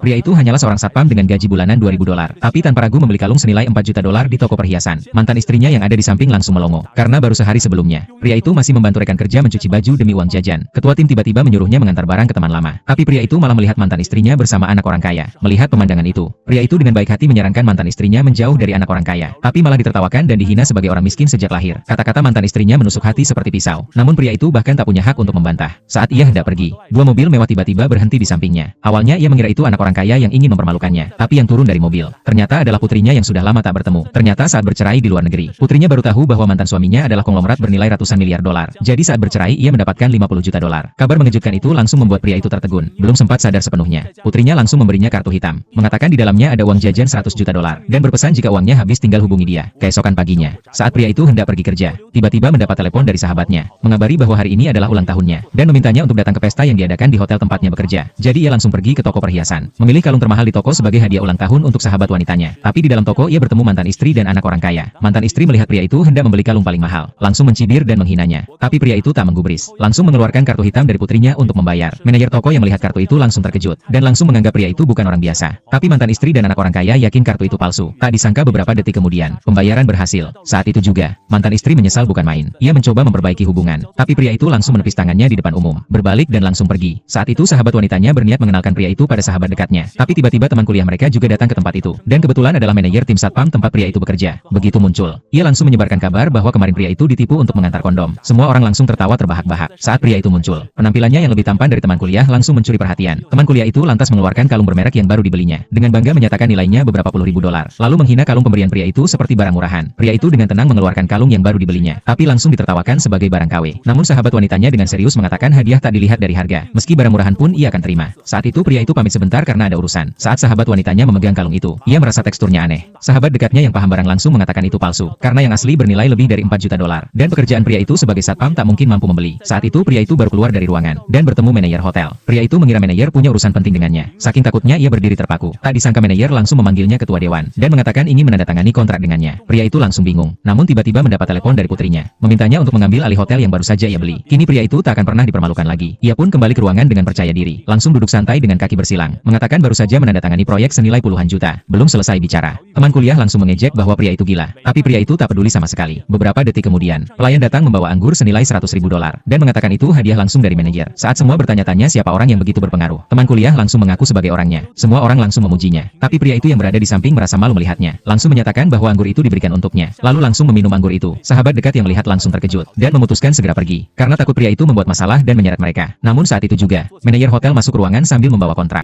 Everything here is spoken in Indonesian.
Pria itu hanyalah seorang satpam dengan gaji bulanan $2.000, tapi tanpa ragu membeli kalung senilai $4 juta di toko perhiasan. Mantan istrinya yang ada di samping langsung melongo, karena baru sehari sebelumnya, pria itu masih membantu rekan kerja mencuci baju demi uang jajan. Ketua tim tiba-tiba menyuruhnya mengantar barang ke teman lama, tapi pria itu malah melihat mantan istrinya bersama anak orang kaya. Melihat pemandangan itu, pria itu dengan baik hati menyarankan mantan istrinya menjauh dari anak orang kaya, tapi malah ditertawakan dan dihina sebagai orang miskin sejak lahir. Kata-kata mantan istrinya menusuk hati seperti pisau, namun pria itu bahkan tak punya hak untuk membantah. Saat ia hendak pergi, dua mobil mewah tiba-tiba berhenti di sampingnya. Awalnya ia mengira itu anak orang kaya yang ingin mempermalukannya, tapi yang turun dari mobil ternyata adalah putrinya yang sudah lama tak bertemu. Ternyata saat bercerai di luar negeri, putrinya baru tahu bahwa mantan suaminya adalah konglomerat bernilai ratusan miliar dolar. Jadi saat bercerai ia mendapatkan $50 juta. Kabar mengejutkan itu langsung membuat pria itu tertegun. Belum sempat sadar sepenuhnya, putrinya langsung memberinya kartu hitam, mengatakan di dalamnya ada uang jajan $100 juta dan berpesan jika uangnya habis tinggal hubungi dia. Keesokan paginya, saat pria itu hendak pergi kerja, tiba-tiba mendapat telepon dari sahabatnya, mengabari bahwa hari ini adalah ulang tahunnya, dan memintanya untuk datang ke pesta yang diadakan di hotel tempatnya bekerja. Jadi ia langsung pergi ke toko perhiasan, memilih kalung termahal di toko sebagai hadiah ulang tahun untuk sahabat wanitanya. Tapi di dalam toko ia bertemu mantan istri dan anak orang kaya. Mantan istri melihat pria itu hendak membeli kalung paling mahal, langsung mencibir dan menghinanya. Tapi pria itu tak menggubris, langsung mengeluarkan kartu hitam dari putrinya untuk membayar. Manajer toko yang melihat kartu itu langsung terkejut, dan langsung menganggap pria itu bukan orang biasa. Tapi mantan istri dan anak orang kaya yakin kartu itu palsu. Tak disangka beberapa detik kemudian, pembayaran berhasil. Saat itu juga, mantan istri menyesal bukan main. Ia mencoba memperbaiki hubungan, tapi pria itu langsung menepis tangannya di depan umum, berbalik dan langsung pergi. Saat itu sahabat wanitanya berniat mengenalkan pria itu pada sahabat dekatnya, tapi tiba-tiba teman kuliah mereka juga datang ke tempat itu, dan kebetulan adalah manajer tim satpam tempat pria itu bekerja. Begitu muncul, ia langsung menyebarkan kabar bahwa kemarin pria itu ditipu untuk mengantar kondom. Semua orang langsung tertawa terbahak-bahak. Saat pria itu muncul, penampilannya yang lebih tampan dari teman kuliah langsung mencuri perhatian. Teman kuliah itu lantas mengeluarkan kalung bermerek yang baru dibelinya, dengan bangga menyatakan nilainya beberapa puluh ribu dolar, lalu menghina kalung pemberian pria itu seperti barang murahan. Pria itu dengan tenang mengeluarkan kalung yang baru dibelinya, tapi langsung ditertawakan sebagai barang KW. Namun sahabat wanitanya dengan serius mengatakan hadiah tak dilihat dari harga, meski barang murahan pun ia akan terima. Saat itu pria itu pamit sebentar karena ada urusan. Saat sahabat wanitanya memegang kalung itu, ia merasa teksturnya aneh. Sahabat dekatnya yang paham barang langsung mengatakan itu palsu, karena yang asli bernilai lebih dari $4 juta, dan pekerjaan pria itu sebagai satpam tak mungkin mampu membeli. Saat itu pria itu baru keluar dari ruangan, dan bertemu manajer hotel. Pria itu mengira manajer punya urusan penting dengannya. Saking takutnya ia berdiri terpaku. Tak disangka manajer langsung memanggilnya ketua dewan, dan mengatakan ingin menandatangani kontrak dengannya. Pria itu langsung bingung, namun tiba-tiba mendapat telepon dari putrinya, memintanya untuk mengambil alih hotel yang baru saja ia beli. Kini pria itu tak akan pernah dipermalukan lagi. Ia pun kembali ke ruangan dengan percaya diri, langsung duduk santai dengan kaki bersilang, mengatakan baru saja menandatangani proyek senilai puluhan juta. Belum selesai bicara, teman kuliah langsung mengejek bahwa pria itu gila, tapi pria itu tak peduli sama sekali. Beberapa detik kemudian, pelayan datang membawa anggur senilai $100.000, dan mengatakan itu hadiah langsung dari manajer. Saat semua bertanya-tanya siapa orang yang begitu berpengaruh, teman kuliah langsung mengaku sebagai orangnya. Semua orang langsung memujinya, tapi pria itu yang berada di samping merasa malu melihatnya, langsung menyatakan bahwa anggur itu diberikan untuknya, lalu langsung meminum anggur itu. Sahabat dekat yang melihat langsung terkejut, dan memutuskan segera pergi, karena takut pria itu membuat masalah dan menyeret mereka. Namun saat itu juga, manajer hotel masuk ruangan sambil membawa kontrak.